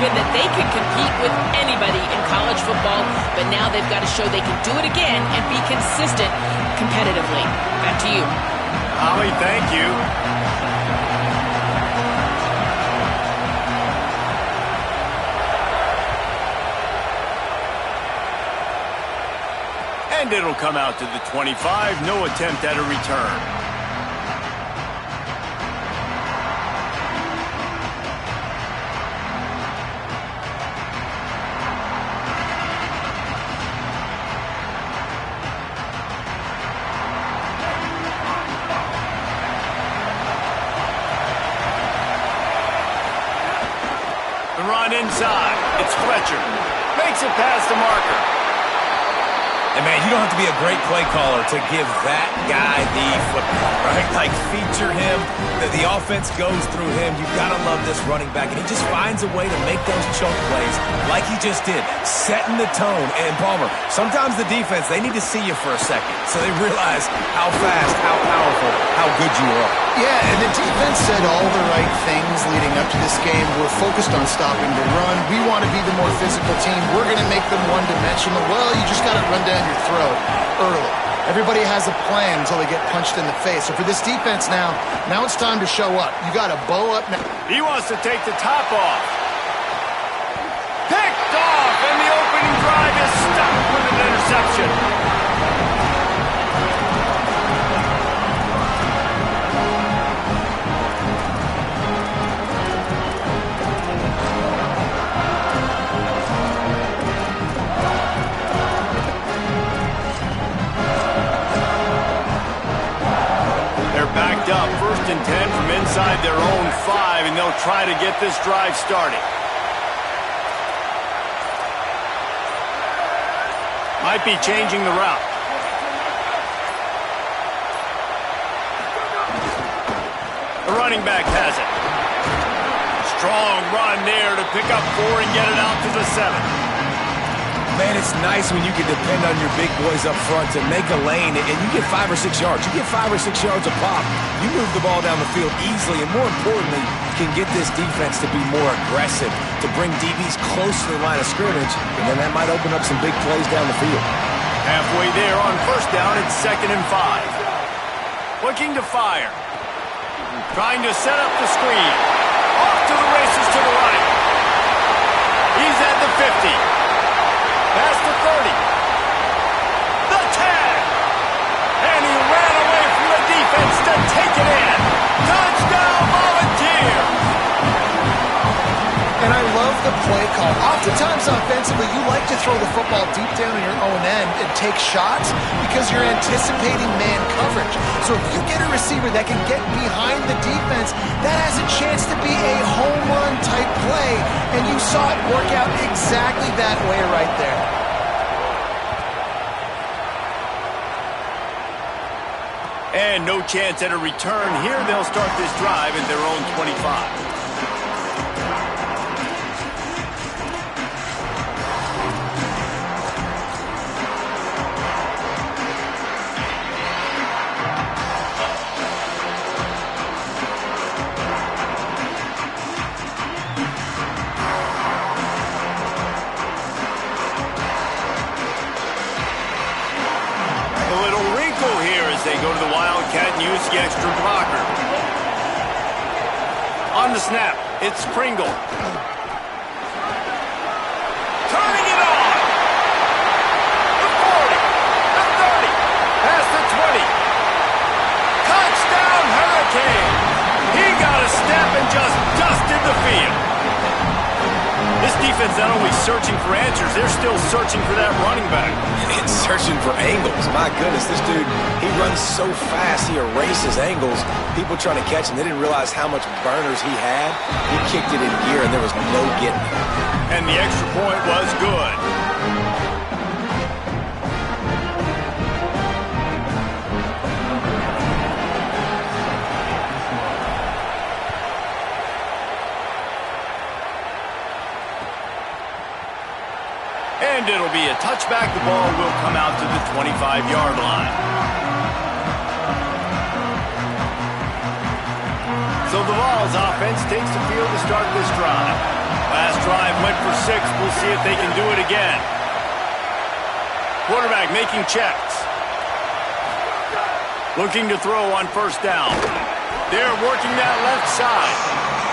proven that they can compete with anybody in college football, but now they've got to show they can do it again and be consistent competitively. Back to you. Holly, thank you. And it'll come out to the 25. No attempt at a return. The run inside. It's Fletcher. Makes it past the marker. And, man, you don't have to be a great play caller to give that guy the football, right? Like, feature him. The offense goes through him. You've got to love this running back. And he just finds a way to make those choke plays like he just did, setting the tone. And, Palmer, sometimes the defense, they need to see you for a second so they realize how fast, how powerful, how good you are. Yeah, and the defense said all the right things leading up to this game. We're focused on stopping the run. We want to be the more physical team. We're going to make them one-dimensional. Well, you just got to run down your throat early. Everybody has a plan until they get punched in the face. So for this defense now it's time to show up. You got to bow up now. He wants to take the top off. Picked off, and the opening drive is stopped with an interception. Backed up, 1st and 10 from inside their own 5, and they'll try to get this drive started. Might be changing the route. The running back has it. Strong run there to pick up 4 and get it out to the 7. Man, it's nice when you can depend on your big boys up front to make a lane, and you get 5 or 6 yards. You get 5 or 6 yards a pop. You move the ball down the field easily, and more importantly, can get this defense to be more aggressive, to bring DBs close to the line of scrimmage, and then that might open up some big plays down the field. Halfway there on 1st down, it's 2nd and 5. Looking to fire. Trying to set up the screen. Off to the races to the right. He's at the 50. Past the 30. The 10. And he ran away from the defense to take it in. Touchdown, Volunteers. And I love the play call. Oftentimes offensively, you like to throw the football deep down in your own end and take shots because you're anticipating man coverage. So if you get a receiver that can get behind the defense, that has a chance to be a home run type play. And you saw it work out exactly that way right there. And no chance at a return here. They'll start this drive at their own 25. They go to the Wildcat and use the extra blocker. On the snap, it's Pringle. Turning it on. The 40, the 30, past the 20. Touchdown, Hurricane. He got a step and just dusted the field. This defense not only searching for answers, they're still searching for that running back. It's searching for angles. My goodness, this dude, he runs so fast, he erases angles. People trying to catch him, they didn't realize how much burners he had. He kicked it in gear, and there was no getting it. And the extra point was good. And it'll be a touchback. The ball will come out to the 25-yard line. So the Vols offense takes the field to start this drive. Last drive went for 6. We'll see if they can do it again. Quarterback making checks. Looking to throw on first down. They're working that left side.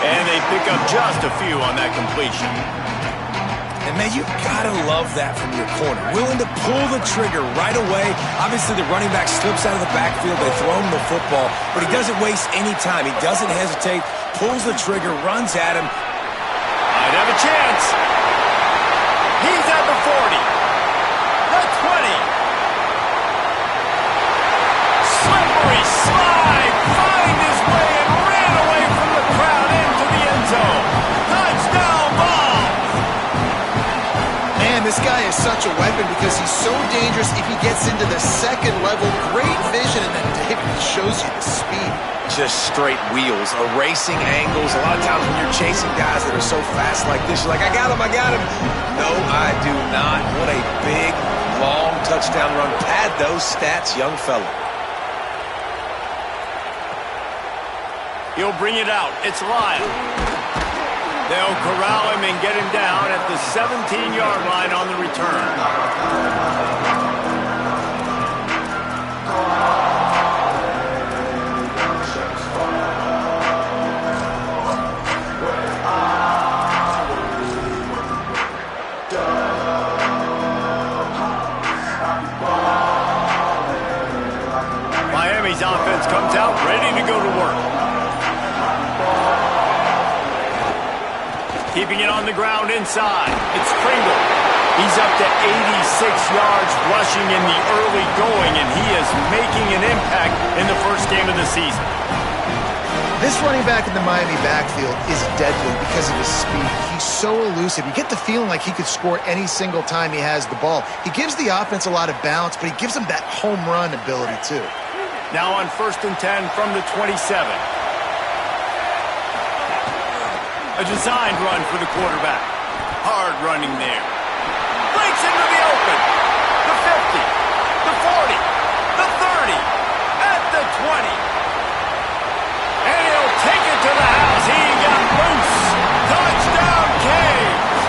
And they pick up just a few on that completion. And, man, you got to love that from your corner. Willing to pull the trigger right away. Obviously, the running back slips out of the backfield. They throw him the football. But he doesn't waste any time. He doesn't hesitate. Pulls the trigger, runs at him. Might have a chance. He's at the 40. The 20. Slippery slide. Find his way and ran away from the crowd into the end zone. Touchdown ball. Man, this guy is such a weapon because he's so dangerous if he gets into the second level. Great vision, and then David shows you the speed. Just straight wheels, erasing angles. A lot of times when you're chasing guys that are so fast like this, you're like, I got him, I got him. No, I do not. What a big, long touchdown run. Pad those stats, young fella. He'll bring it out. It's Lyle. They'll corral him and get him down at the 17-yard line on the return. Miami's offense comes out ready to go to work. Keeping it on the ground inside. It's Pringle. He's up to 86 yards rushing in the early going, and he is making an impact in the first game of the season. This running back in the Miami backfield is deadly because of his speed. He's so elusive. You get the feeling like he could score any single time he has the ball. He gives the offense a lot of balance, but he gives them that home run ability too. Now on 1st and 10 from the 27. A designed run for the quarterback. Hard running there. Breaks into the open. The 50. The 40. The 30. At the 20. And he'll take it to the house. He got loose. Touchdown, Caves.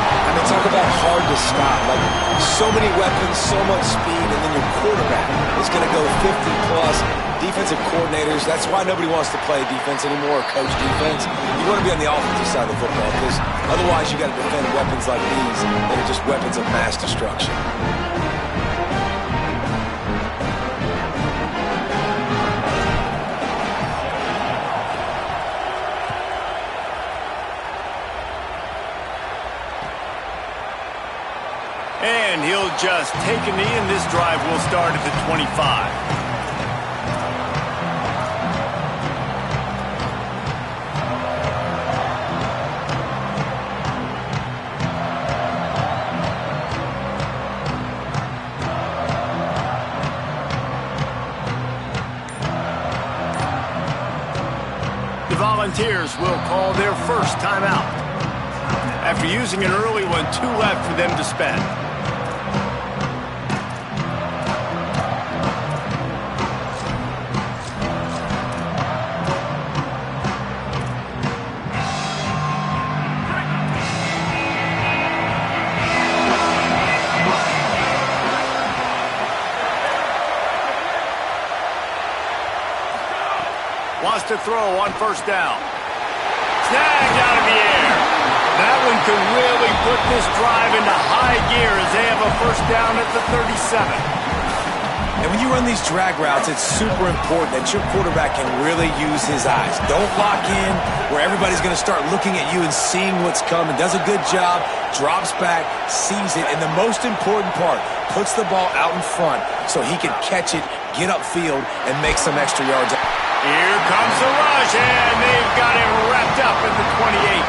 I mean, talk about hard to stop. Like, so many weapons, so much speed, and then your quarterback is going to go 50-plus. Defensive coordinators, that's why nobody wants to play defense anymore or coach defense. You want to be on the offensive side of the football because otherwise you got to defend weapons like these that are just weapons of mass destruction. And he'll just take a knee, and this drive will start at the 25. The Volunteers will call their first timeout. After using an early one, 2 left for them to spend. Wants to throw on first down. Snagged out of the air. That one could really put this drive into high gear as they have a first down at the 37. And when you run these drag routes, it's super important that your quarterback can really use his eyes. Don't lock in where everybody's going to start looking at you and seeing what's coming. Does a good job, drops back, sees it, and the most important part, puts the ball out in front so he can catch it, get upfield, and make some extra yards. Here comes the rush, and they've got him wrapped up in the 28.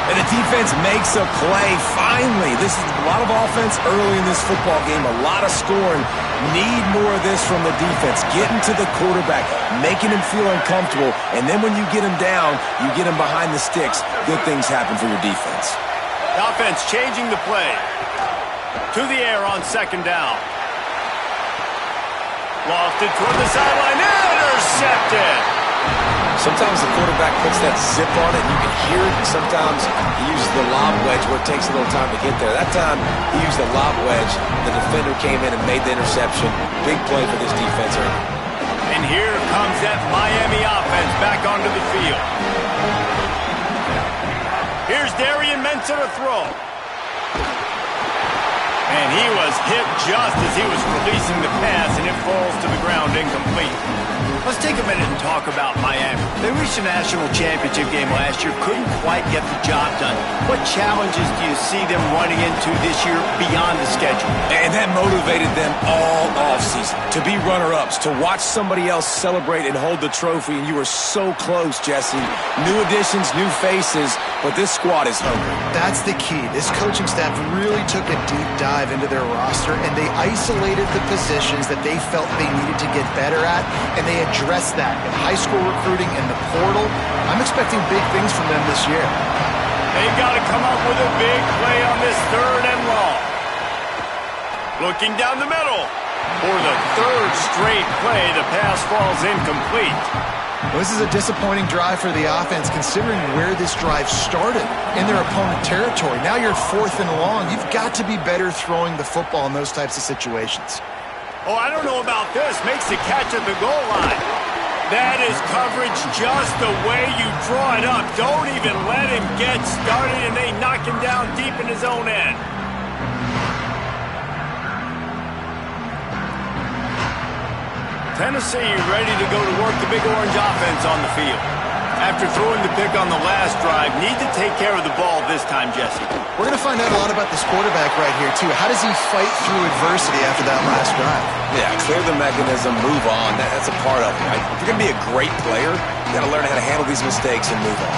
And the defense makes a play, finally. This is a lot of offense early in this football game, a lot of scoring. Need more of this from the defense. Getting to the quarterback, making him feel uncomfortable, and then when you get him down, you get him behind the sticks. Good things happen for your defense. The offense changing the play. To the air on second down. Lofted toward the sideline. Intercepted. Sometimes the quarterback puts that zip on it, and you can hear it. And sometimes he uses the lob wedge where it takes a little time to get there. That time, he used the lob wedge. The defender came in and made the interception. Big play for this defense early. And here comes that Miami offense back onto the field. Here's Darian Mensah to throw. And he was hit just as he was releasing the pass, and it falls to the ground incomplete. Let's take a minute and talk about Miami. They reached a national championship game last year, couldn't quite get the job done. What challenges do you see them running into this year beyond the schedule? And that motivated them all offseason to be runner-ups, to watch somebody else celebrate and hold the trophy, and you were so close, Jesse. New additions, new faces, but this squad is hungry. That's the key. This coaching staff really took a deep dive into their roster, and they isolated the positions that they felt they needed to get better at, and they addressed that in high school recruiting and the portal. I'm expecting big things from them this year. They've got to come up with a big play on this 3rd and long. Looking down the middle. For the 3rd straight play, the pass falls incomplete. Well, this is a disappointing drive for the offense, considering where this drive started, in their opponent territory. Now you're 4th and long. You've got to be better throwing the football in those types of situations. Oh, I don't know about this. Makes the catch at the goal line. That is coverage just the way you draw it up. Don't even let him get started, and they knock him down deep in his own end. Tennessee ready to go to work the Big Orange offense on the field. After throwing the pick on the last drive, need to take care of the ball this time, Jesse. We're going to find out a lot about this quarterback right here, too. How does he fight through adversity after that last drive? Yeah, clear the mechanism, move on. That's a part of it. Right? If you're going to be a great player, you got to learn how to handle these mistakes and move on.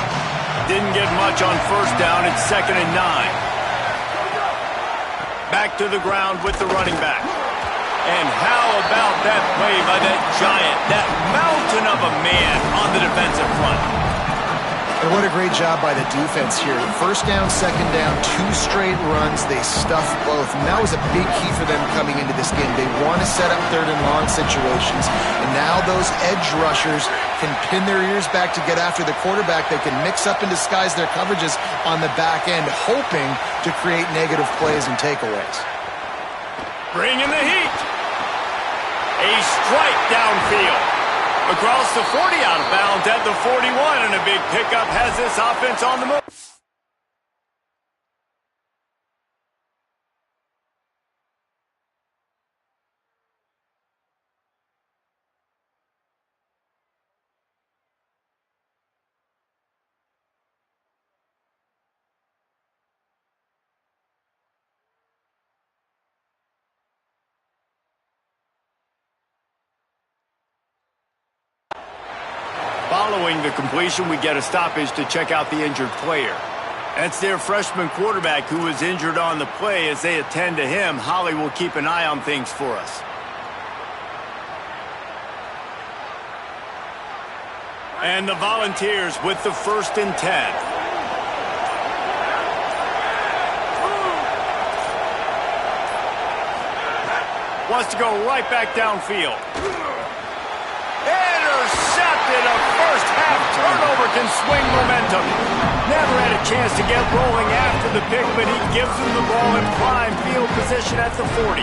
Didn't get much on 1st down. It's 2nd and 9. Back to the ground with the running back. And how about that play by that giant, that mountain of a man on the defensive front? And what a great job by the defense here. 1st down, 2nd down, 2 straight runs. They stuffed both. And that was a big key for them coming into this game. They want to set up 3rd and long situations. And now those edge rushers can pin their ears back to get after the quarterback. They can mix up and disguise their coverages on the back end, hoping to create negative plays and takeaways. Bringing the heat. A strike downfield. Across the 40, out of bounds at the 41, and a big pickup has this offense on the move. Following the completion, we get a stoppage to check out the injured player. That's their freshman quarterback who was injured on the play. As they attend to him, Holly will keep an eye on things for us. And the Volunteers with the 1st and 10. Wants to go right back downfield. Intercepted. A first-half turnover can swing momentum. Never had a chance to get rolling after the pick, but he gives them the ball in prime field position at the 40.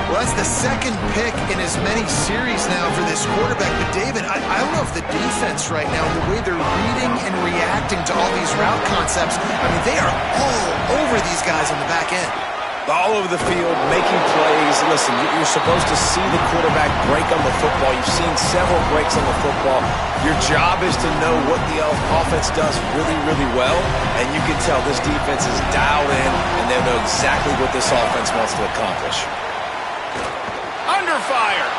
Well, that's the 2nd pick in as many series now for this quarterback. But, David, I don't know if the defense right now, the way they're reading and reacting to all these route concepts, I mean, they are all over these guys on the back end. All over the field, making plays. Listen, you're supposed to see the quarterback break on the football. You've seen several breaks on the football. Your job is to know what the offense does really, really well, and you can tell this defense is dialed in, and they know exactly what this offense wants to accomplish. Under fire.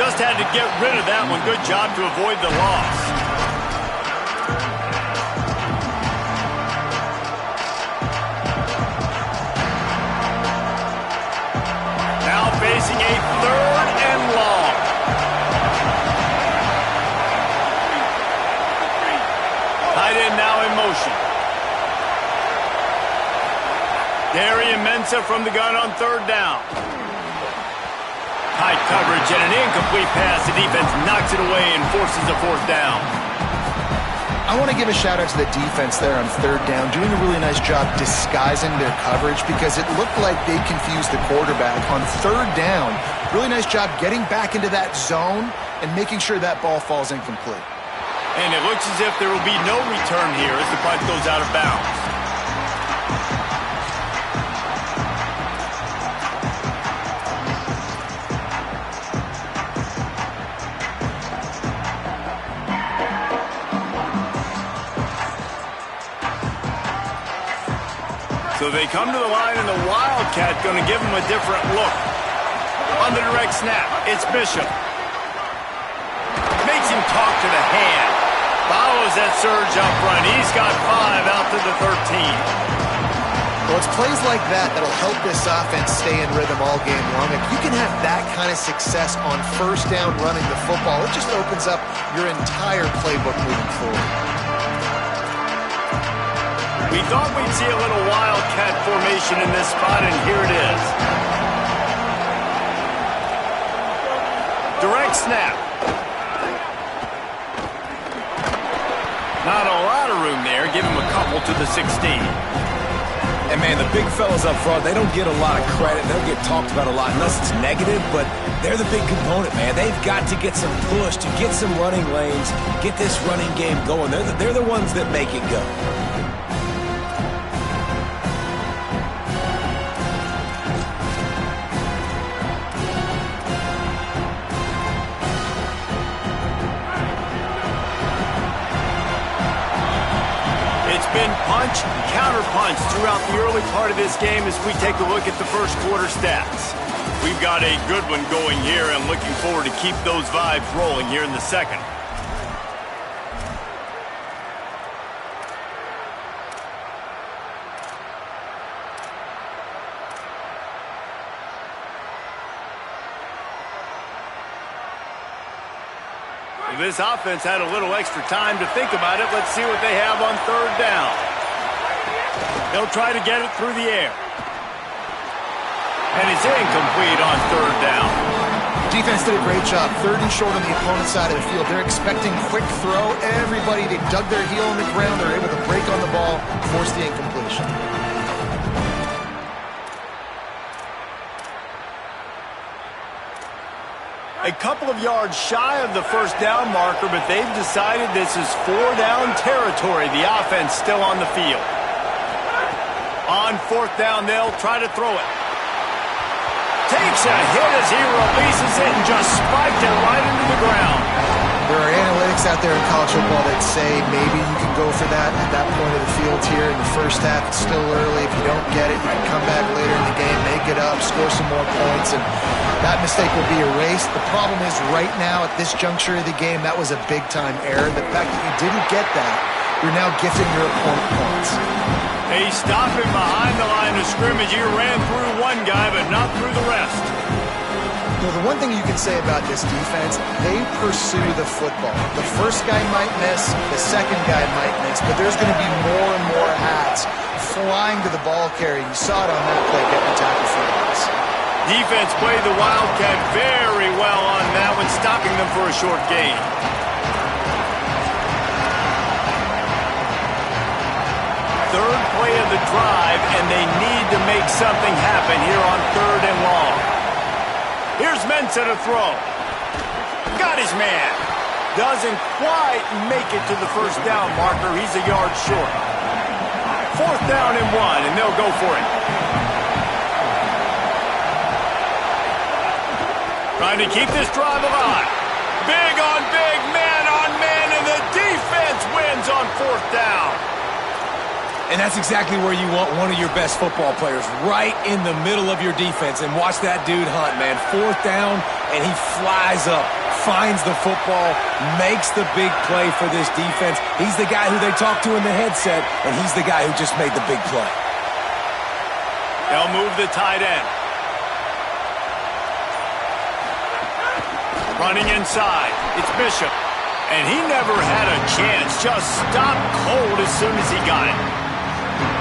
Just had to get rid of that one. Good job to avoid the loss. Facing a 3rd and long. Tight end now in motion. Darian Mensah from the gun on 3rd down. Tight coverage and an incomplete pass. The defense knocks it away and forces a fourth down. I want to give a shout-out to the defense there on third down, doing a really nice job disguising their coverage because it looked like they confused the quarterback on third down. Really nice job getting back into that zone and making sure that ball falls incomplete. And it looks as if there will be no return here as the punt goes out of bounds. So they come to the line, and the Wildcat going to give them a different look. On the direct snap, it's Bishop. Makes him talk to the hand. Follows that surge up front. He's got 5 out to the 13. Well, it's plays like that that'll help this offense stay in rhythm all game long. If you can have that kind of success on first down running the football, it just opens up your entire playbook moving forward. We thought we'd see a little Wildcat formation in this spot, and here it is. Direct snap. Not a lot of room there. Give him a couple to the 16. And, man, the big fellas up front, they don't get a lot of credit. They'll get talked about a lot unless it's negative, but they're the big component, man. They've got to get some push, to get some running lanes, get this running game going. They're the ones that make it go. Been punch, counter-punch throughout the early part of this game as we take a look at the first quarter stats. We've got a good one going here. I'm looking forward to keep those vibes rolling here in the second. This offense had a little extra time to think about it. Let's see what they have on third down. They'll try to get it through the air. And it's incomplete on third down. Defense did a great job. Third and short on the opponent's side of the field. They're expecting quick throw. Everybody, they dug their heel in the ground. They're able to break on the ball, force the incompletion. A couple of yards shy of the first down marker, but they've decided this is 4-down territory. The offense still on the field. On fourth down, they'll try to throw it. Takes a hit as he releases it and just spiked it right into the ground. There are analytics out there in college football that say maybe you can go for that at that point of the field here in the first half. It's still early. If you don't get it, you can come back later in the game, make it up, score some more points, and that mistake will be erased. The problem is right now at this juncture of the game, that was a big-time error. The fact that you didn't get that, you're now gifting your opponent points. They stop him behind the line of scrimmage. He ran through one guy, but not through the rest. Well, the one thing you can say about this defense, they pursue the football. The first guy might miss, the second guy might miss, but there's going to be more and more hats flying to the ball carrier. You saw it on that play, getting the tackle for loss. Defense played the Wildcat very well on that one, stopping them for a short gain. Third play of the drive, and they need to make something happen here on third and long. Here's Mensah to throw. Got his man. Doesn't quite make it to the first down marker. He's a yard short. Fourth down and 1, and they'll go for it. Trying to keep this drive alive. Big on big, man on man, and the defense wins on fourth down. And that's exactly where you want one of your best football players, right in the middle of your defense. And watch that dude hunt, man. Fourth down, and he flies up, finds the football, makes the big play for this defense. He's the guy who they talk to in the headset, and he's the guy who just made the big play. They'll move the tight end. Running inside, it's Bishop. And he never had a chance, just stopped cold as soon as he got it.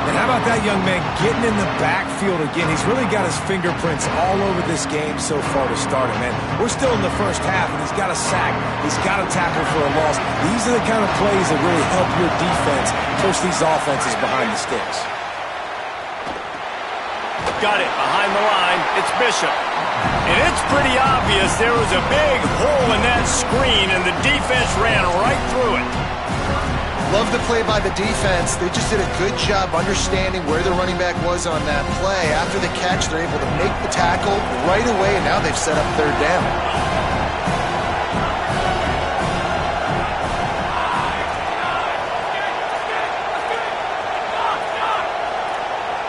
And how about that young man getting in the backfield again? He's really got his fingerprints all over this game so far to start it, man. We're still in the first half, and he's got a sack. He's got a tackle for a loss. These are the kind of plays that really help your defense push these offenses behind the sticks. Got it behind the line. It's Bishop. And it's pretty obvious there was a big hole in that screen, and the defense ran right through it. Love the play by the defense. They just did a good job understanding where the running back was on that play. After the catch, they're able to make the tackle right away, and now they've set up third down.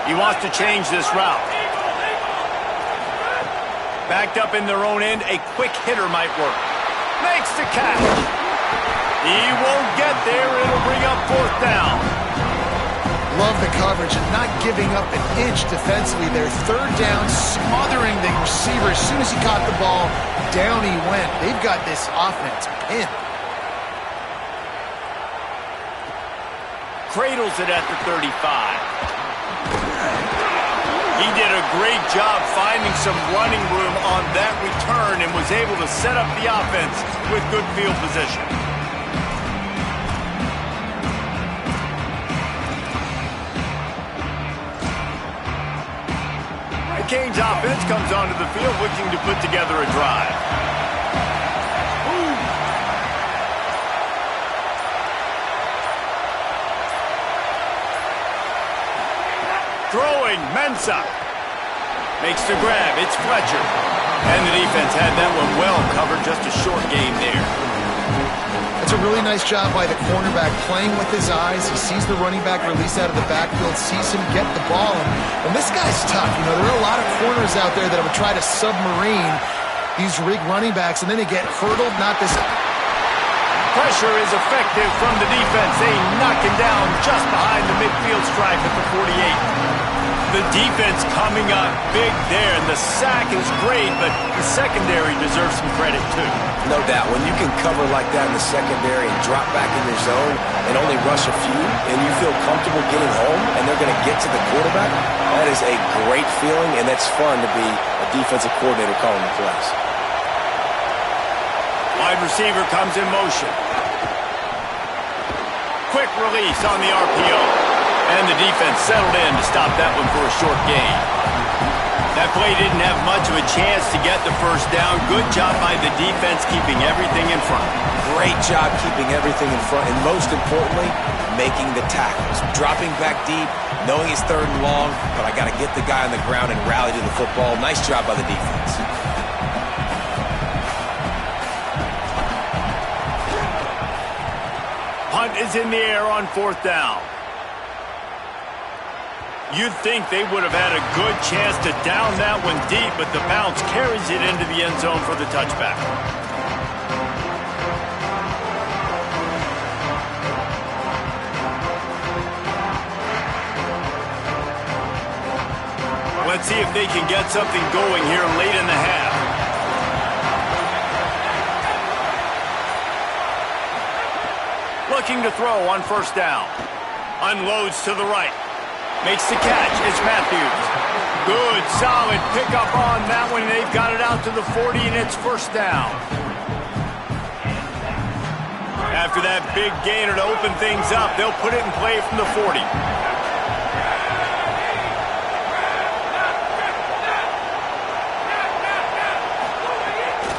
He wants to change this route. Backed up in their own end, a quick hitter might work. Makes the catch. He won't get there. It'll bring up fourth down. Love the coverage and not giving up an inch defensively there. Third down, smothering the receiver. As soon as he caught the ball, down he went. They've got this offense pinned. Cradles it at the 35. He did a great job finding some running room on that return and was able to set up the offense with good field position. The Canes offense comes onto the field looking to put together a drive. Throwing, Mensah. Makes the grab, it's Fletcher. And the defense had that one well covered, just a short game there. That's a really nice job by the cornerback, playing with his eyes. He sees the running back release out of the backfield, sees him get the ball. And this guy's tough. You know, there are a lot of corners out there that would try to submarine these rig running backs, and then they get hurdled, not this. Pressure is effective from the defense. They knock him down just behind the midfield stripe at the 48. The defense coming up big there, and the sack is great, but the secondary deserves some credit too. No doubt. When you can cover like that in the secondary and drop back in your zone and only rush a few, and you feel comfortable getting home and they're going to get to the quarterback, that is a great feeling, and that's fun to be a defensive coordinator calling the plays. Wide receiver comes in motion. Quick release on the RPO. And the defense settled in to stop that one for a short gain. That play didn't have much of a chance to get the first down. Good job by the defense keeping everything in front. Great job keeping everything in front, and most importantly, making the tackles. Dropping back deep, knowing it's third and long, but I got to get the guy on the ground and rally to the football. Nice job by the defense. Punt is in the air on fourth down. You'd think they would have had a good chance to down that one deep, but the bounce carries it into the end zone for the touchback. Let's see if they can get something going here late in the half. Looking to throw on first down. Unloads to the right. Makes the catch. It's Matthews. Good, solid pickup on that one. They've got it out to the 40, and it's first down. After that big gainer to open things up, they'll put it in play from the 40.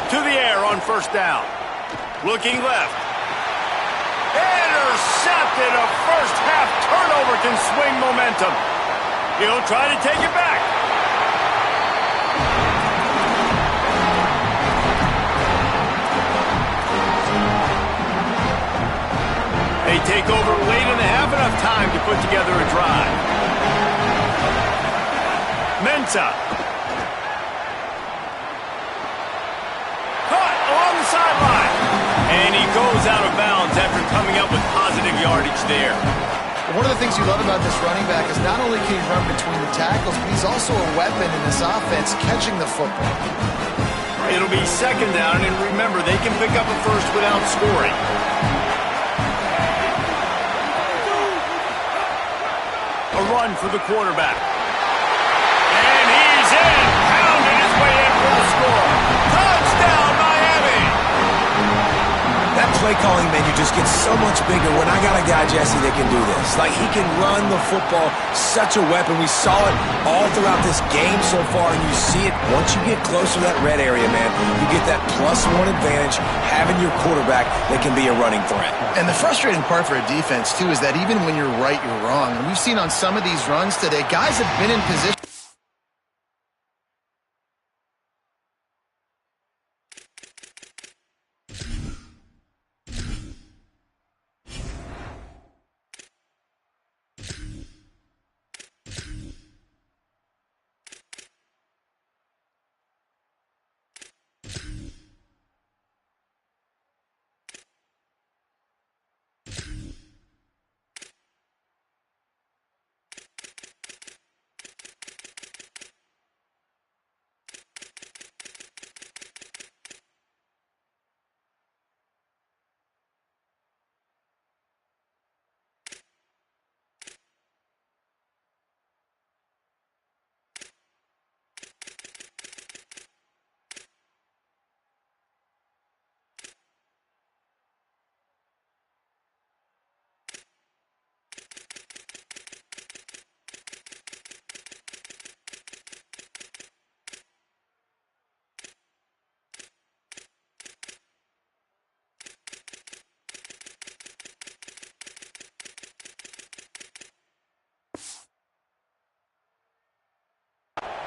To the air on first down. Looking left. Intercepted. A first half turnover can swing momentum. He'll try to take it back. They take over late in the half, enough time to put together a drive. Mensah. Caught along the sideline. And he goes out of bounds after coming up with positive yardage there. One of the things you love about this running back is not only can he run between the tackles, but he's also a weapon in this offense, catching the football. It'll be second down, and remember, they can pick up a first without scoring. A run for the quarterback. And he's in. Pounding his way in for the score. Touchdown, Miami! That play calling menu just gets so much bigger when I got a guy, Jesse, that can do this. Like, he can run the football, such a weapon. We saw it all throughout this game so far, and you see it once you get closer to that red area, man. You get that +1 advantage, having your quarterback that can be a running threat. And the frustrating part for a defense, too, is that even when you're right, you're wrong. And we've seen on some of these runs today, guys have been in position.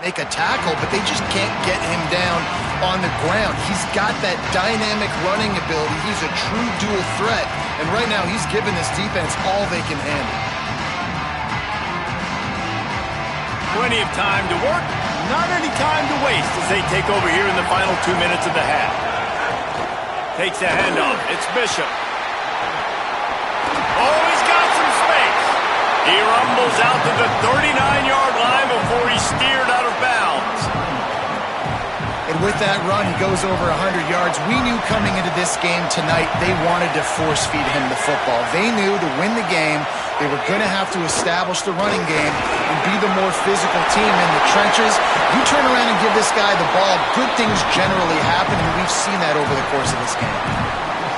Make a tackle, but they just can't get him down on the ground. He's got that dynamic running ability. He's a true dual threat, and right now he's giving this defense all they can handle. Plenty of time to work, not any time to waste as they take over here in the final 2 minutes of the half. Takes a handoff. It's Bishop. Oh, he's got some space. He rumbles out to the 39-yard line before he's steered out of bounds. And with that run, he goes over 100 yards. We knew coming into this game tonight they wanted to force-feed him the football. They knew to win the game, they were going to have to establish the running game and be the more physical team in the trenches. You turn around and give this guy the ball, good things generally happen, and we've seen that over the course of this game.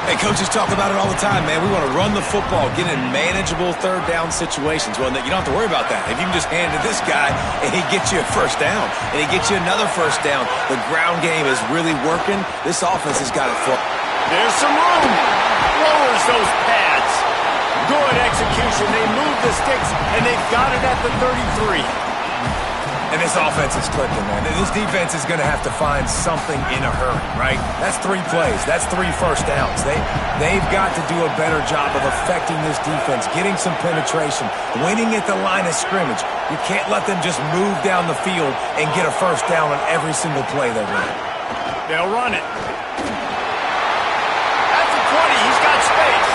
Hey, coaches talk about it all the time, man. We want to run the football, get in manageable third down situations. Well, you don't have to worry about that. If you can just hand to this guy and he gets you a first down and he gets you another first down, the ground game is really working. This offense has got it for. There's some room. Lowers those pads. Good execution. They move the sticks, and they've got it at the 33. And this offense is clicking, man. This defense is going to have to find something in a hurry, right? That's 3 plays. That's 3 first downs. They've got to do a better job of affecting this defense, getting some penetration, winning at the line of scrimmage. You can't let them just move down the field and get a first down on every single play they run. They'll run it. At the 20, he's got space.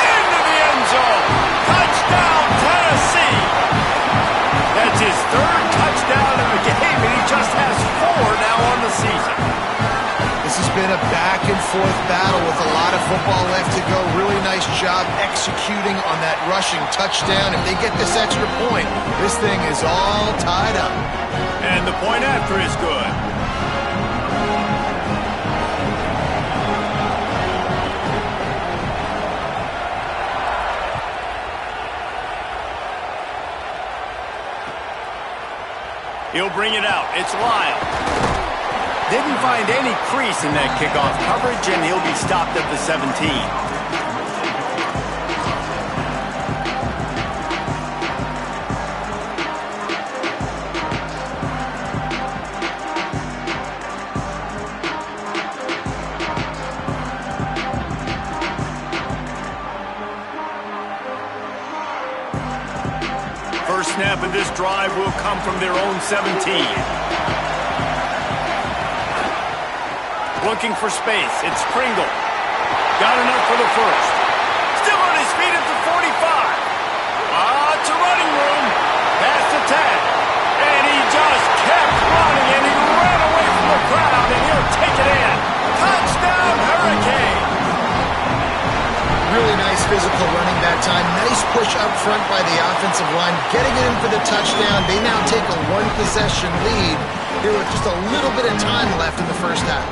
Into the end zone. Touchdown, Tennessee. That's his 3rd touchdown in the game, and he just has 4 now on the season. This has been a back-and-forth battle with a lot of football left to go. Really nice job executing on that rushing touchdown. If they get this extra point, this thing is all tied up. And the point after is good. He'll bring it out. It's Lyle. Didn't find any crease in that kickoff coverage, and he'll be stopped at the 17. First snap of this drive will come from their own 17. Looking for space. It's Pringle. Got enough for the first. Still on his feet at the 45. It's a running room. Past the 10. And he just kept running, and he ran away from the crowd, and he'll take it in. Touchdown, Hurricane. Really nice physical running that time. Nice push up front by the offensive line, getting it in for the touchdown. They now take a one-possession lead here with just a little bit of time left in the first half.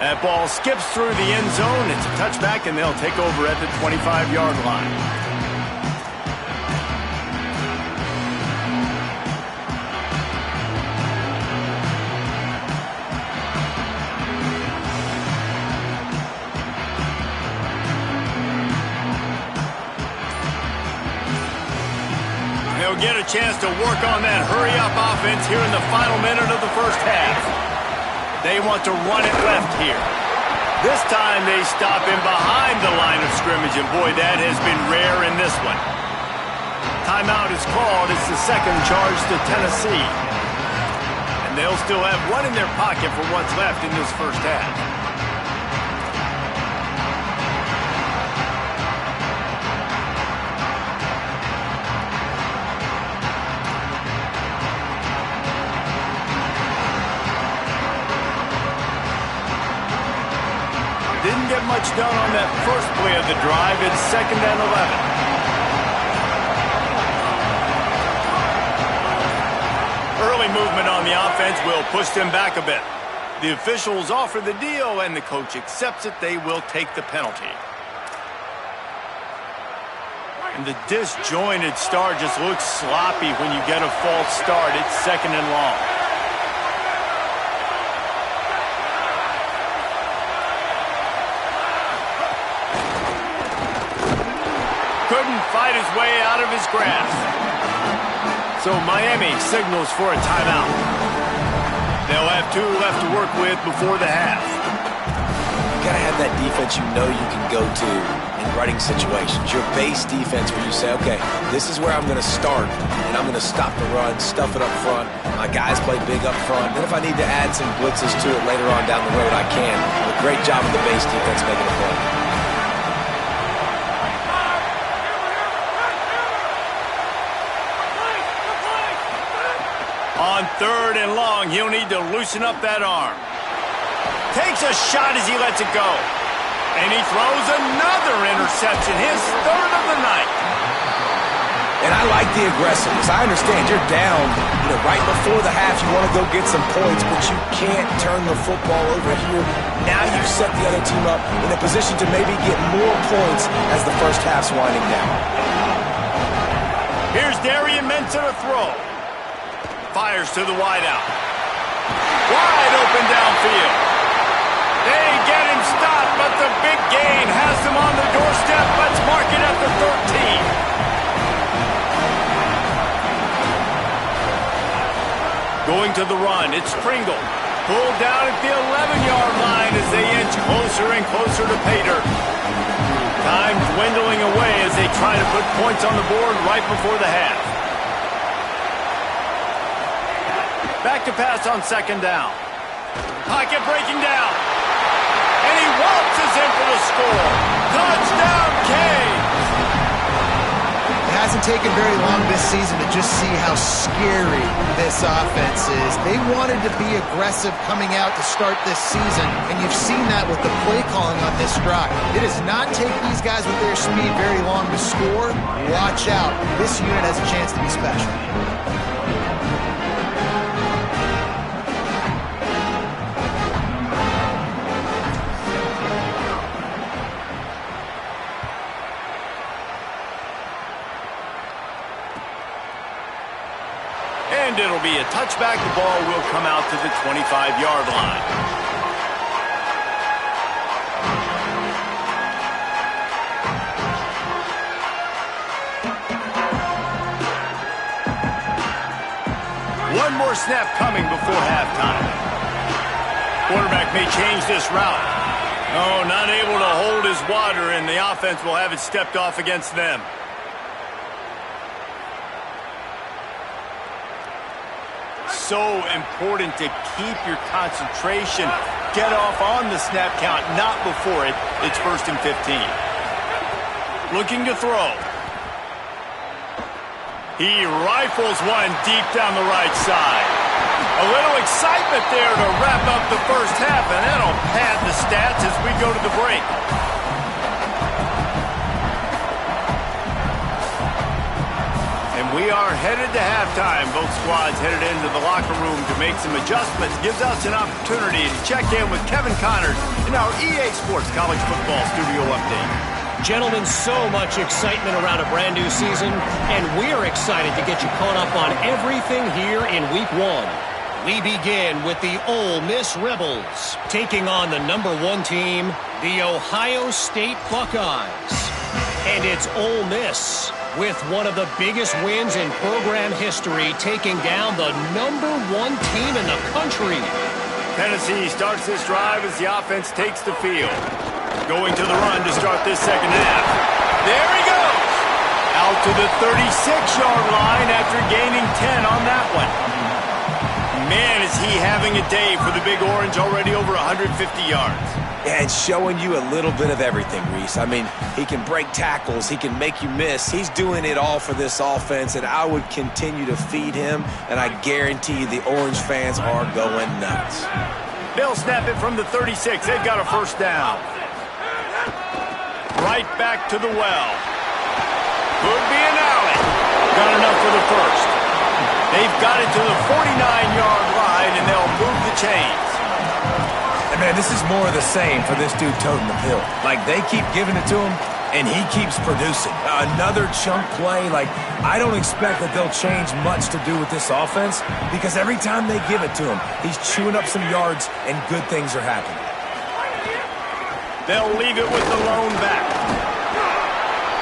That ball skips through the end zone. It's a touchback, and they'll take over at the 25-yard line. They'll get a chance to work on that hurry-up offense here in the final minute of the first half. They want to run it left here. This time they stop him behind the line of scrimmage, and boy, that has been rare in this one. Timeout is called. It's the second charge to Tennessee. And they'll still have one in their pocket for what's left in this first half. Didn't get much done on that first play of the drive. It's 2nd and 11. Early movement on the offense will push them back a bit. The officials offer the deal, and the coach accepts it. They will take the penalty. And the disjointed start just looks sloppy when you get a false start. It's 2nd and long. Couldn't fight his way out of his grasp. So Miami signals for a timeout. They'll have 2 left to work with before the half. You gotta have that defense you know you can go to in running situations. Your base defense where you say, okay, this is where I'm gonna start, and I'm gonna stop the run, stuff it up front. My guys play big up front. Then if I need to add some blitzes to it later on down the road, I can. A great job of the base defense making a play. On 3rd and long, he'll need to loosen up that arm. Takes a shot as he lets it go. And he throws another interception, his 3rd of the night. And I like the aggressiveness. I understand you're down, right before the half. You want to go get some points, but you can't turn the football over here. Now you've set the other team up in a position to maybe get more points as the first half's winding down. Here's Darian Mensa to throw. Fires to the wideout. Wide open downfield. They get him stopped, but the big gain has them on the doorstep. Let's mark it at the 13. Going to the run, it's Pringle. Pulled down at the 11-yard line as they inch closer and closer to pay dirt. Time dwindling away as they try to put points on the board right before the half. Back to pass on 2nd down. Pocket breaking down. And he waltzes in for the score. Touchdown, Canes! It hasn't taken very long this season to just see how scary this offense is. They wanted to be aggressive coming out to start this season, and you've seen that with the play calling on this drive. It does not take these guys with their speed very long to score. Watch out. This unit has a chance to be special. And it'll be a touchback. The ball will come out to the 25-yard line. One more snap coming before halftime. Quarterback may change this route. Oh, not able to hold his water, and the offense will have it stepped off against them. So important to keep your concentration. Get off on the snap count, not before it. It's 1st and 15. Looking to throw. He rifles one deep down the right side. A little excitement there to wrap up the first half, and that'll pad the stats as we go to the break. And we are headed to halftime. Both squads headed into the locker room to make some adjustments. Gives us an opportunity to check in with Kevin Connors in our EA Sports College Football Studio Update. Gentlemen, so much excitement around a brand new season, and we're excited to get you caught up on everything here in Week 1. We begin with the Ole Miss Rebels, taking on the #1 team, the Ohio State Buckeyes. And it's Ole Miss, with one of the biggest wins in program history, taking down the #1 team in the country. Tennessee starts this drive as the offense takes the field. Going to the run to start this second half. There he goes! Out to the 36-yard line after gaining 10 on that one. Man, is he having a day for the Big Orange, already over 150 yards. And showing you a little bit of everything, Reese. I mean, he can break tackles. He can make you miss. He's doing it all for this offense, and I would continue to feed him, and I guarantee you the Orange fans are going nuts. They'll snap it from the 36. They've got a first down. Right back to the well. Could be an alley. Got enough for the first. They've got it to the 49-yard line, and they'll move the chains. And man, this is more of the same for this dude toting the pill. Like, they keep giving it to him, and he keeps producing. Another chunk play. Like, I don't expect that they'll change much to do with this offense, because every time they give it to him, he's chewing up some yards, and good things are happening. They'll leave it with the lone back.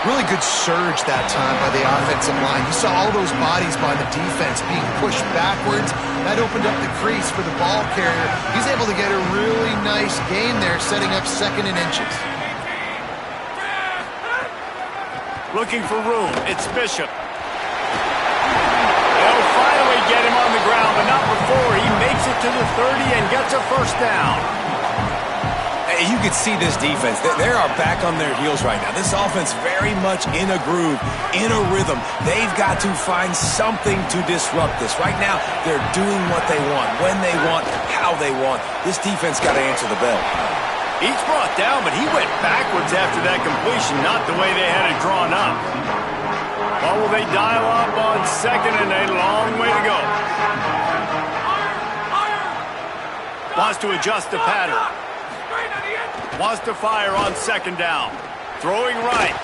Really good surge that time by the offensive line. You saw all those bodies by the defense being pushed backwards. That opened up the crease for the ball carrier. He's able to get a really nice gain there, setting up 2nd and inches. Looking for room. It's Bishop. They'll finally get him on the ground, but not before he makes it to the 30 and gets a first down. You can see this defense. They are back on their heels right now. This offense very much in a groove, in a rhythm. They've got to find something to disrupt this. Right now, they're doing what they want, when they want, how they want. This defense got to answer the bell. He's brought down, but he went backwards after that completion, not the way they had it drawn up. Well, will they dial up on 2nd and a long way to go? Wants to adjust the pattern. Wants to fire on 2nd down. Throwing right.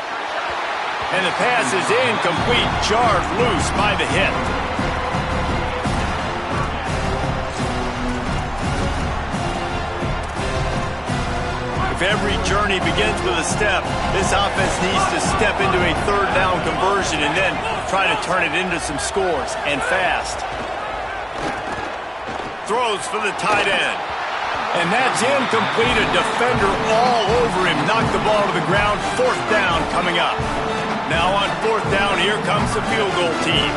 And the pass is incomplete. Jarred loose by the hit. If every journey begins with a step, this offense needs to step into a 3rd down conversion and then try to turn it into some scores, and fast. Throws for the tight end. And that's incomplete. A defender all over him. Knocked the ball to the ground. 4th down coming up. Now on 4th down, here comes the field goal team.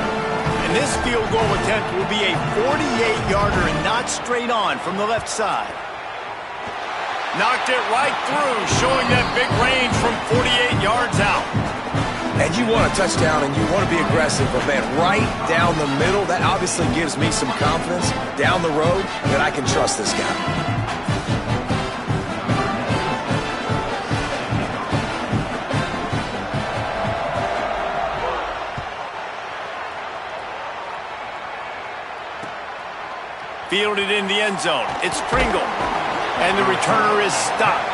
And this field goal attempt will be a 48-yarder and not straight on from the left side. Knocked it right through, showing that big range from 48 yards out. And you want a touchdown and you want to be aggressive, but man, right down the middle, that obviously gives me some confidence down the road that I can trust this guy. Fielded in the end zone. It's Pringle. And the returner is stopped.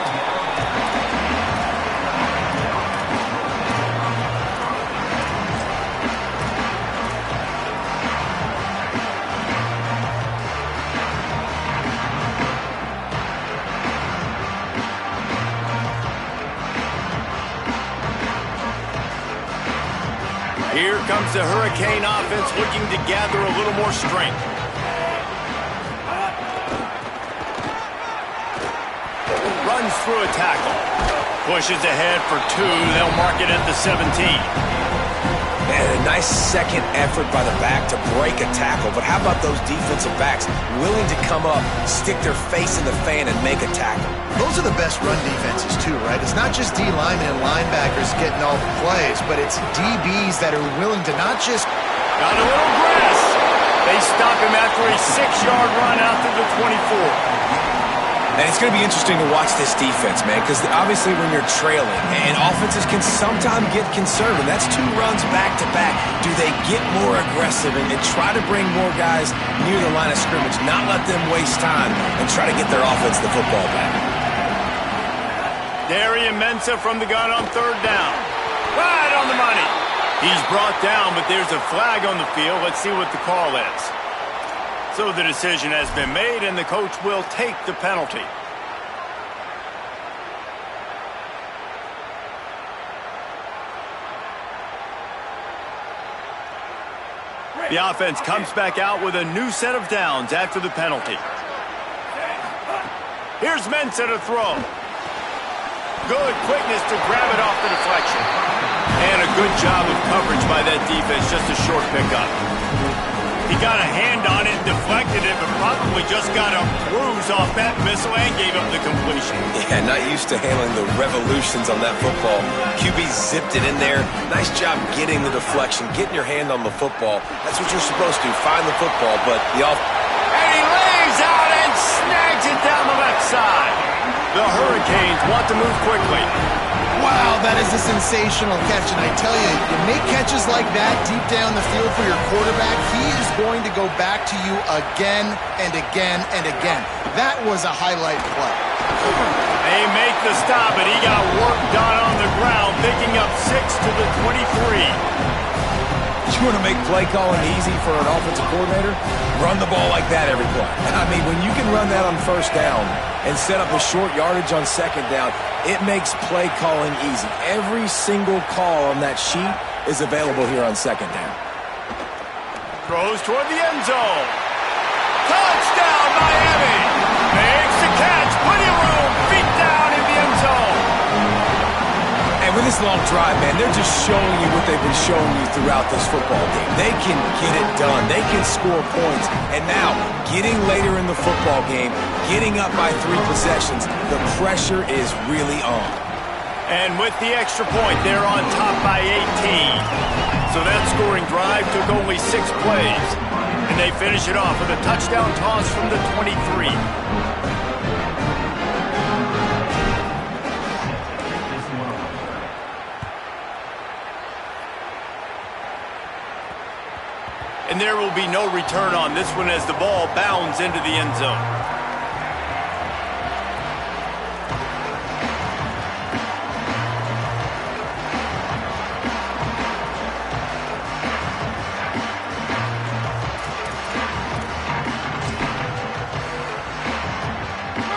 Here comes the Hurricane offense looking to gather a little more strength. Runs through a tackle. Pushes ahead for 2. They'll mark it at the 17. And a nice second effort by the back to break a tackle. But how about those defensive backs willing to come up, stick their face in the fan, and make a tackle? Those are the best run defenses, too. too, right? It's not just D linemen and linebackers getting all the plays, but it's DBs that are willing to not just... Got a little grass. They stop him after a 6-yard run out to the 24. And it's going to be interesting to watch this defense, man, because obviously when you're trailing, and offenses can sometimes get concerned, and that's 2 runs back-to-back. Do they get more aggressive and try to bring more guys near the line of scrimmage, not let them waste time, and try to get their offense the football back? Darian Mensah from the gun on 3rd down. Right on the money. He's brought down, but there's a flag on the field. Let's see what the call is. So the decision has been made, and the coach will take the penalty. The offense comes back out with a new set of downs after the penalty. Here's Mensah to throw. Good quickness to grab it off the deflection. And a good job of coverage by that defense, just a short pickup. He got a hand on it and deflected it, but probably just got a bruise off that missile and gave up the completion. Yeah, not used to handling the revolutions on that football. QB zipped it in there. Nice job getting the deflection, getting your hand on the football. That's what you're supposed to, find the football, but And he lays out and snags it down the left side. The Hurricanes want to move quickly. Wow, that is a sensational catch, and I tell you, you make catches like that deep down the field for your quarterback, he is going to go back to you again and again and again. That was a highlight play. They make the stop, and he got work done on the ground, picking up 6 to the 23. you want to make play calling easy for an offensive coordinator, run the ball like that every play. I mean, when you can run that on 1st down and set up a short yardage on 2nd down, it makes play calling easy. Every single call on that sheet is available here on 2nd down. Throws toward the end zone. Touchdown, Miami! Makes the catch. Plenty of room. Feet down in the end zone. And with this long drive, man, they're just showing you what they've been showing you throughout this football game. They can get it done. They can score points. And now, getting later in the football game, getting up by 3 possessions, the pressure is really on. And with the extra point, they're on top by 18. So that scoring drive took only 6 plays. And they finish it off with a touchdown toss from the 23. And there will be no return on this one as the ball bounds into the end zone.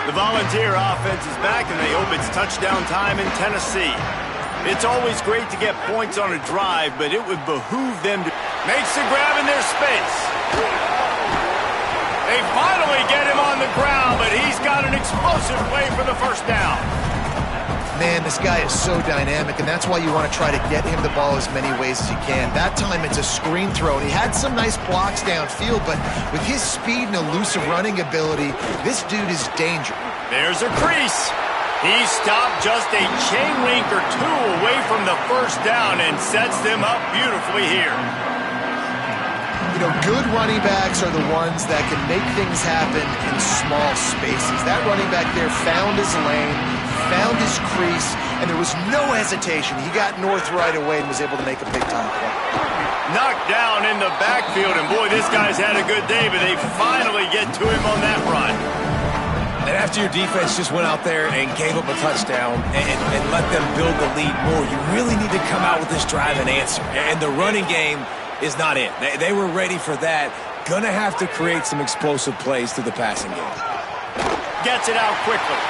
The Volunteer offense is back, and they hope it's touchdown time in Tennessee. It's always great to get points on a drive, but it would behoove them to... Makes the grab in their space. They finally get him on the ground, but he's got an explosive play for the 1st down. Man, this guy is so dynamic, and that's why you want to try to get him the ball as many ways as you can. That time it's a screen throw, and he had some nice blocks downfield, but with his speed and elusive running ability, this dude is dangerous. There's a crease. He stopped just a chain link or 2 away from the 1st down and sets them up beautifully here. You know, good running backs are the ones that can make things happen in small spaces. That running back there found his lane, found his crease, and there was no hesitation. He got north right away and was able to make a big-time play. Knocked down in the backfield, and boy, this guy's had a good day, but they finally get to him on that run. And after your defense just went out there and gave up a touchdown and let them build the lead more, you really need to come out with this drive and answer. And the running game is not it. They were ready for that. Gonna have to create some explosive plays through the passing game. Gets it out quickly.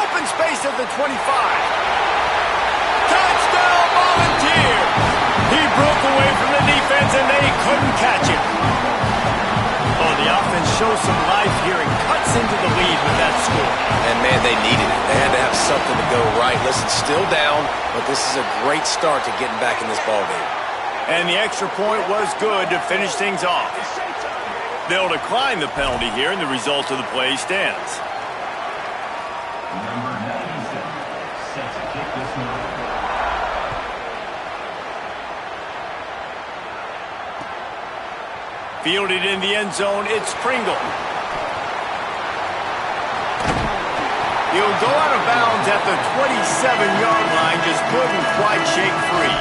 Open space at the 25. Touchdown, Volunteer! He broke away from the defense and they couldn't catch him. Oh, the offense shows some life here and cuts into the lead with that score. And, man, they needed it. They had to have something to go right. Listen, still down, but this is a great start to getting back in this ballgame. And the extra point was good to finish things off. They'll decline the penalty here, and the result of the play stands. Fielded in the end zone, it's Pringle. He'll go out of bounds at the 27-yard line, just couldn't quite shake free.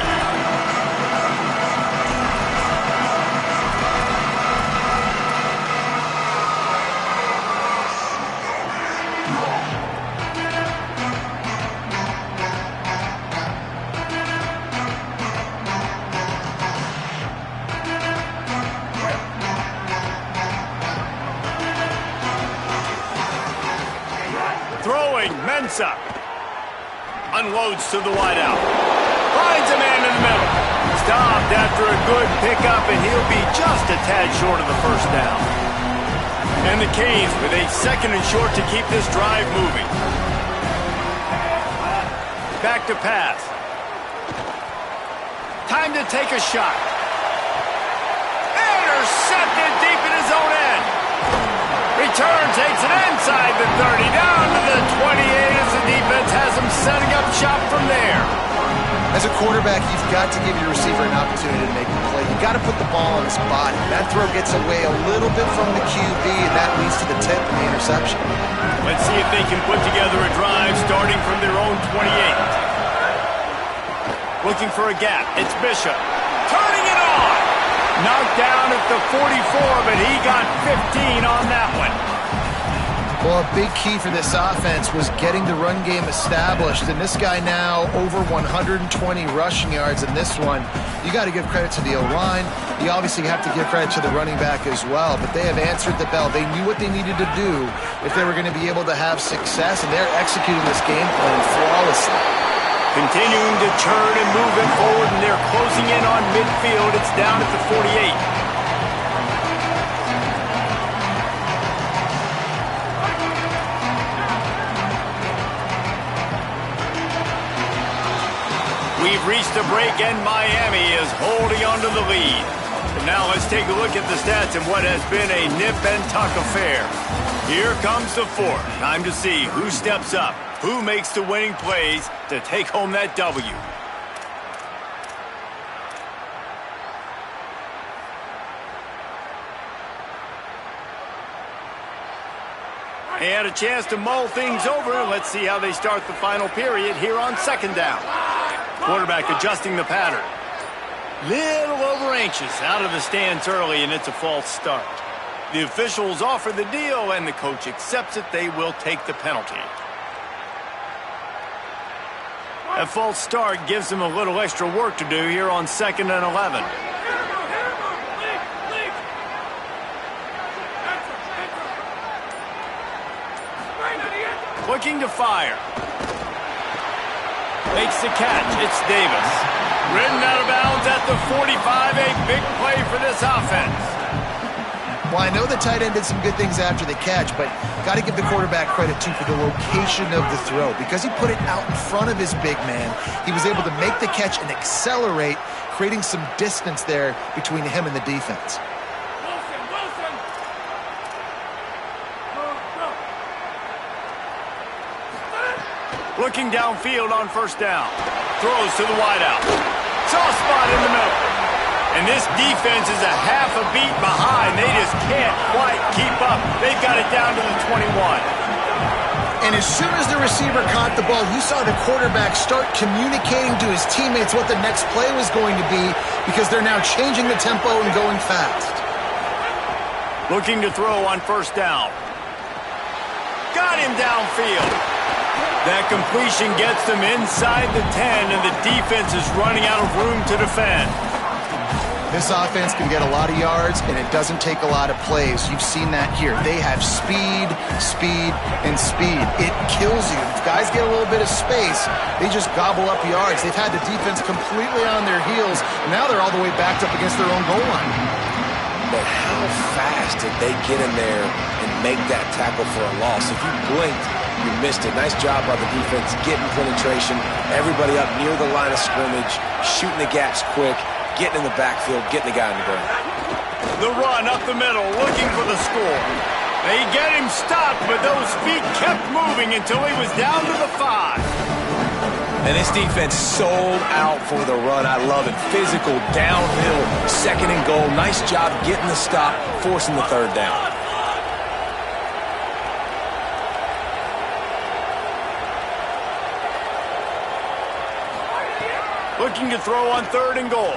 Throwing, Mensah. Unloads to the wideout. Finds a man in the middle. Stopped after a good pickup, and he'll be just a tad short of the first down. And the Canes with a 2nd and short to keep this drive moving. Back to pass. Time to take a shot. Intercepted deep in his own end. Return takes it inside the 30, down to the 28 as the defense has him setting up shop from there. As a quarterback, you've got to give your receiver an opportunity to make a play. You've got to put the ball on his body. That throw gets away a little bit from the QB, and that leads to the tip and the interception. Let's see if they can put together a drive starting from their own 28. Looking for a gap. It's Bishop. Turning it on. Knocked down at the 44, but he got 15 on that one. Well, a big key for this offense was getting the run game established, and this guy now over 120 rushing yards in this one. You got to give credit to the O-line. You obviously have to give credit to the running back as well, but they have answered the bell. They knew what they needed to do if they were going to be able to have success, and they're executing this game plan flawlessly. Continuing to turn and move it forward, and they're closing in on midfield. It's down at the 48. We've reached a break, and Miami is holding on to the lead. And now let's take a look at the stats in what has been a nip-and-tuck affair. Here comes the fourth. Time to see who steps up, who makes the winning plays to take home that W. They had a chance to mull things over. Let's see how they start the final period here on 2nd down. Quarterback adjusting the pattern. Little over anxious out of the stands early, and it's a false start. The officials offer the deal, and the coach accepts it. They will take the penalty. A false start gives them a little extra work to do here on 2nd and 11. Looking to fire. Makes the catch. It's Davis. Ridden out of bounds at the 45. A big play for this offense. Well, I know the tight end did some good things after the catch, but got to give the quarterback credit, too, for the location of the throw. Because he put it out in front of his big man, he was able to make the catch and accelerate, creating some distance there between him and the defense. Looking downfield on 1st down. Throws to the wideout. Soft spot in the middle. And this defense is a half a beat behind. They just can't quite keep up. They've got it down to the 21. And as soon as the receiver caught the ball, you saw the quarterback start communicating to his teammates what the next play was going to be, because they're now changing the tempo and going fast. Looking to throw on 1st down. Got him downfield. That completion gets them inside the 10, and the defense is running out of room to defend. This offense can get a lot of yards, and it doesn't take a lot of plays. You've seen that here. They have speed, speed, and speed. It kills you. If guys get a little bit of space, they just gobble up yards. They've had the defense completely on their heels, and now they're all the way backed up against their own goal line. But how fast did they get in there and make that tackle for a loss? If you blinked, you missed it. Nice job by the defense getting penetration. Everybody up near the line of scrimmage, shooting the gaps quick, getting in the backfield, getting the guy in the ground. The run up the middle, looking for the score. They get him stopped, but those feet kept moving until he was down to the 5. And this defense sold out for the run. I love it. Physical, downhill, second and goal. Nice job getting the stop, forcing the third down. Looking to throw on third and goal.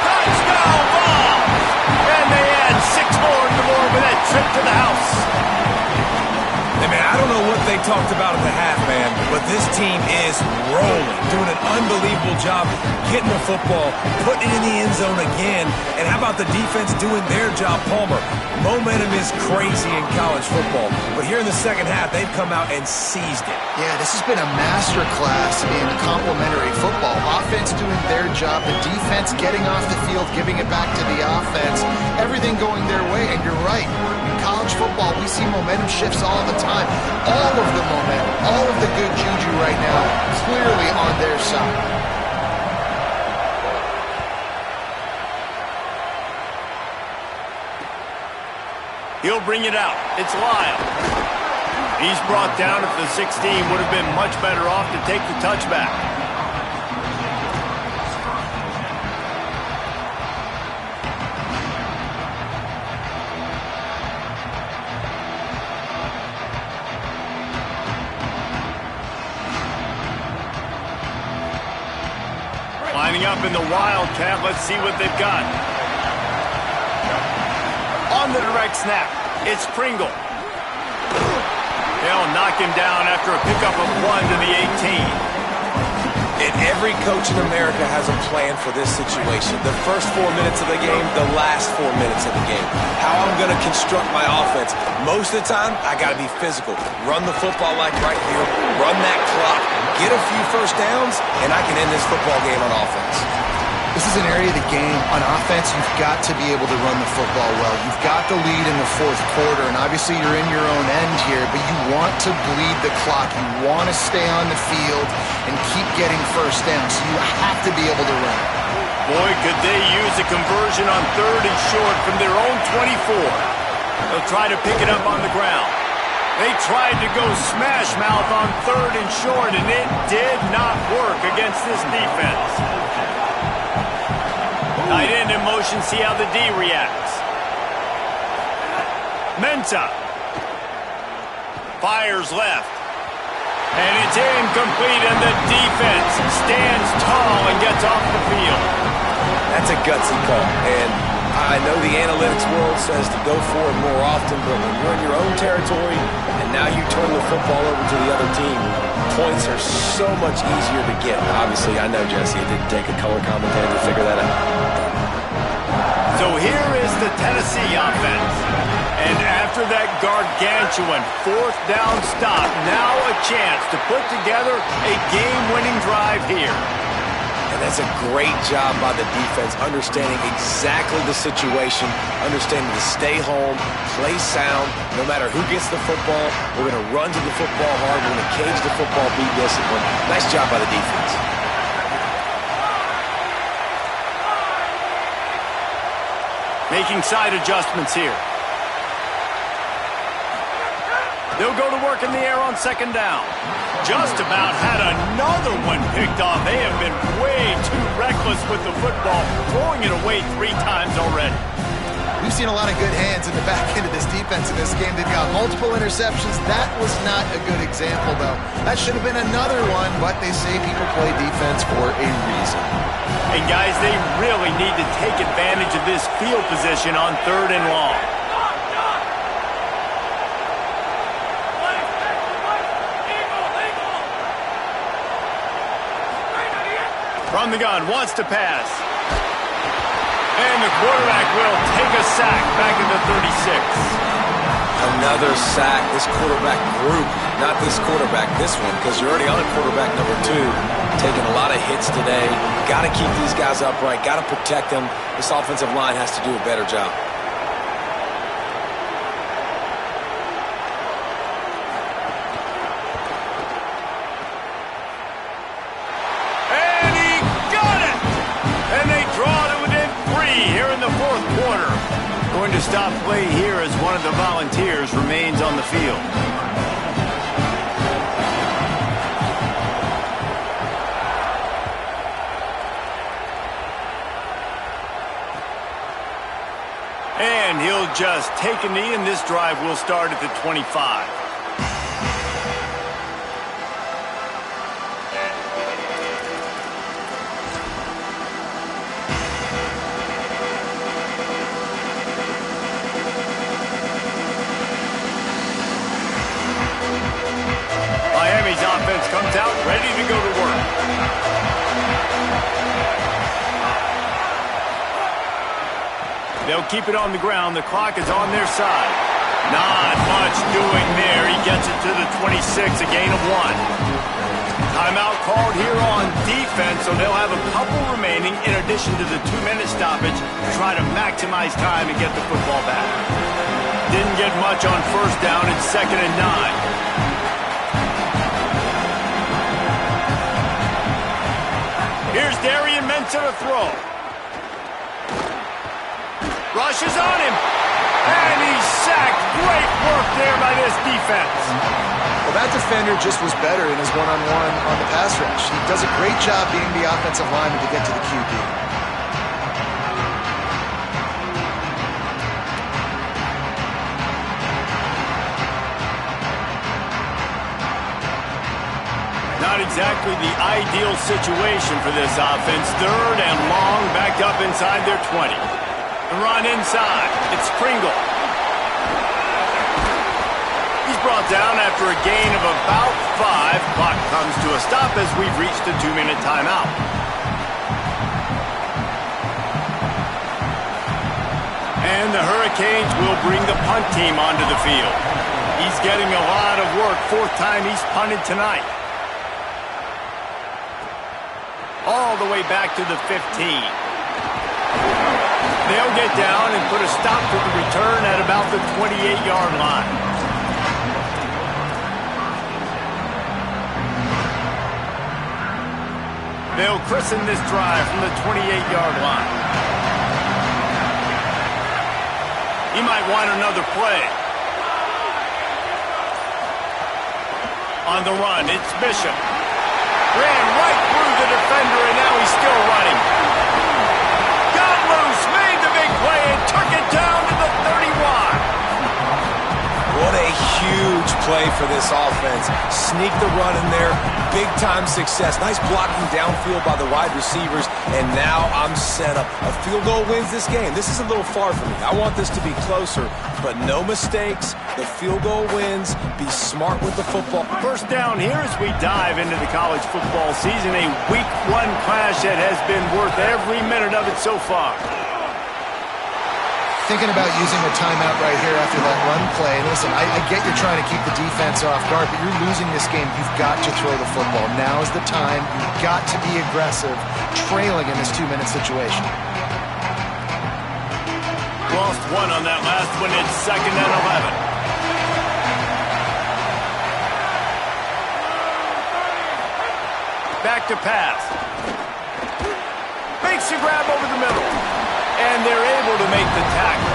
Touchdown ball! And they add 6 more to more with that trip to the house. Hey, man, I don't know what they talked about at the half, man, but this team is rolling, doing an unbelievable job getting the football, putting it in the end zone again, and how about the defense doing their job, Palmer? Momentum is crazy in college football, but here in the second half, they've come out and seized it. Yeah, this has been a masterclass in complementary football. Offense doing their job, the defense getting off the field, giving it back to the offense, everything going their way, and you're right. In college football, we see momentum shifts all the time. All of the momentum, all of the good juju right now, clearly on their side. He'll bring it out. It's Lyle. He's brought down at the 16. Would have been much better off to take the touchback. Lining up in the Wildcat. Let's see what they've got. On the direct snap, it's Pringle. They'll knock him down after a pickup of 1 to the 18. And every coach in America has a plan for this situation. The first 4 minutes of the game, the last 4 minutes of the game. How I'm going to construct my offense. Most of the time, I got to be physical. Run the football like right here. Run that clock. Get a few first downs, and I can end this football game on offense. This is an area of the game, on offense, you've got to be able to run the football well. You've got the lead in the fourth quarter, and obviously you're in your own end here, but you want to bleed the clock. You want to stay on the field and keep getting first down, so you have to be able to run. Boy, could they use a conversion on third and short from their own 24. They'll try to pick it up on the ground. They tried to go smash mouth on third and short, and it did not work against this defense. Tight end in motion, see how the D reacts. Mensah. Fires left. And it's incomplete, and the defense stands tall and gets off the field. That's a gutsy call, and I know the analytics world says to go for it more often, but when you're in your own territory and now you turn the football over to the other team, points are so much easier to get. Obviously, I know, Jesse, it didn't take a color commentator to figure that out. So here is the Tennessee offense. And after that gargantuan fourth down stop, now a chance to put together a game-winning drive here. And that's a great job by the defense, understanding exactly the situation, understanding to stay home, play sound. No matter who gets the football, we're going to run to the football hard. We're going to cage the football, be disciplined. Nice job by the defense. Making side adjustments here. They'll go to work in the air on second down. Just about had another one picked off. They have been way too reckless with the football, throwing it away 3 times already. We've seen a lot of good hands in the back end of this defense in this game. They've got multiple interceptions. That was not a good example, though. That should have been another one, but they say people play defense for a reason. And, guys, they really need to take advantage of this field position on third and long. From the gun, wants to pass. And the quarterback will take a sack back at the 36. Another sack. This quarterback group, not this quarterback, this one, because you're already on quarterback number 2, taking a lot of hits today. Got to keep these guys upright, got to protect them. This offensive line has to do a better job. And he got it! And they draw to within 3 here in the fourth quarter. Going to stop play here as one of the Volunteers remains on the field. will just take a knee, and this drive will start at the 25. Miami's offense comes out ready to go to work. They'll keep it on the ground. The clock is on their side. Not much doing there. He gets it to the 26, a gain of 1. Timeout called here on defense, so they'll have a couple remaining in addition to the 2-minute stoppage to try to maximize time and get the football back. Didn't get much on first down. It's 2nd and 9. Here's Darian Mensah to throw. Rushes on him. And he's sacked. Great work there by this defense. Well, that defender just was better in his one-on-one on the pass rush. He does a great job being the offensive lineman to get to the QB. Not exactly the ideal situation for this offense. 3rd and long, backed up inside their 20. The run inside. It's Pringle. He's brought down after a gain of about 5. Clock comes to a stop as we've reached a 2-minute timeout. And the Hurricanes will bring the punt team onto the field. He's getting a lot of work. 4th time he's punted tonight. All the way back to the 15. They'll get down and put a stop to the return at about the 28-yard line. They'll christen this drive from the 28-yard line. He might want another play. On the run, it's Bishop. Ran right through the defender, and now he's still running. Got loose, made the big play, and took it down to the 31. What a huge play for this offense. Sneak the run in there. Big-time success. Nice blocking downfield by the wide receivers, and now I'm set up. A field goal wins this game. This is a little far for me. I want this to be closer, but no mistakes. The field goal wins. Be smart with the football. First down here as we dive into the college football season. A Week 1 clash that has been worth every minute of it so far. Thinking about using a timeout right here after that run play. And listen, I get you're trying to keep the defense off guard, but you're losing this game. You've got to throw the football. Now is the time. You've got to be aggressive, trailing in this 2-minute situation. Lost 1 on that last one. It's 2nd and 11. Back to pass. Makes a grab over the middle. And they're able to make the tackle.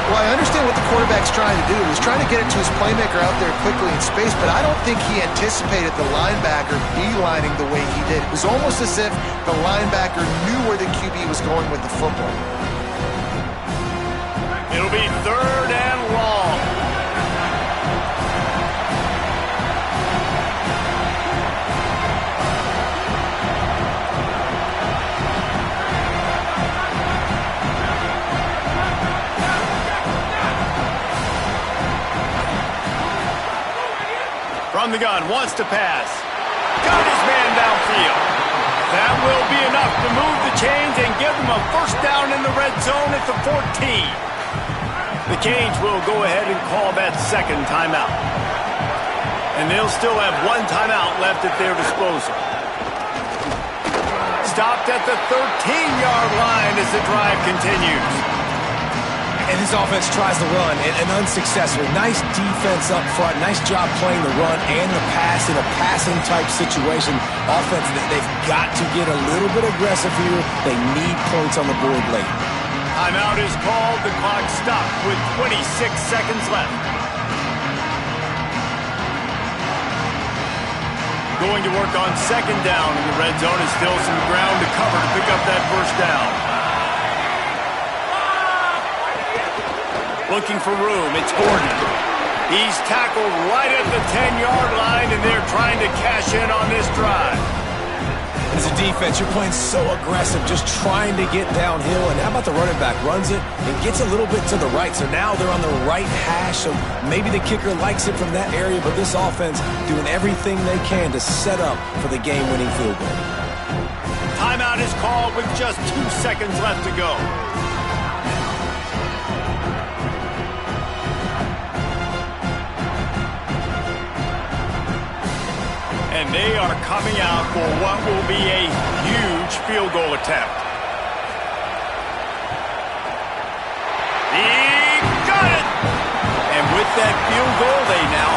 Well, I understand what the quarterback's trying to do. He's trying to get it to his playmaker out there quickly in space, but I don't think he anticipated the linebacker beelining the way he did. It was almost as if the linebacker knew where the QB was going with the football. It'll be 3rd and long. From the gun, wants to pass. Got his man downfield. That will be enough to move the chains and give them a first down in the red zone at the 14. The Canes will go ahead and call that 2nd timeout. And they'll still have 1 timeout left at their disposal. Stopped at the 13-yard line as the drive continues. And this offense tries to run and unsuccessful. Nice defense up front. Nice job playing the run and the pass in a passing-type situation. Offense, they've got to get a little bit aggressive here. They need points on the board late. Timeout is called. The clock stopped with 26 seconds left. Going to work on 2nd down in the red zone. Is still some ground to cover to pick up that first down. Looking for room. It's Gordon. He's tackled right at the 10-yard line, and they're trying to cash in on this drive. As a defense, you're playing so aggressive, just trying to get downhill. And how about the running back runs it and gets a little bit to the right. So now they're on the right hash. So maybe the kicker likes it from that area, but this offense doing everything they can to set up for the game-winning field goal. Timeout is called with just 2 seconds left to go. And they are coming out for what will be a huge field goal attempt. He got it! And with that field goal, they now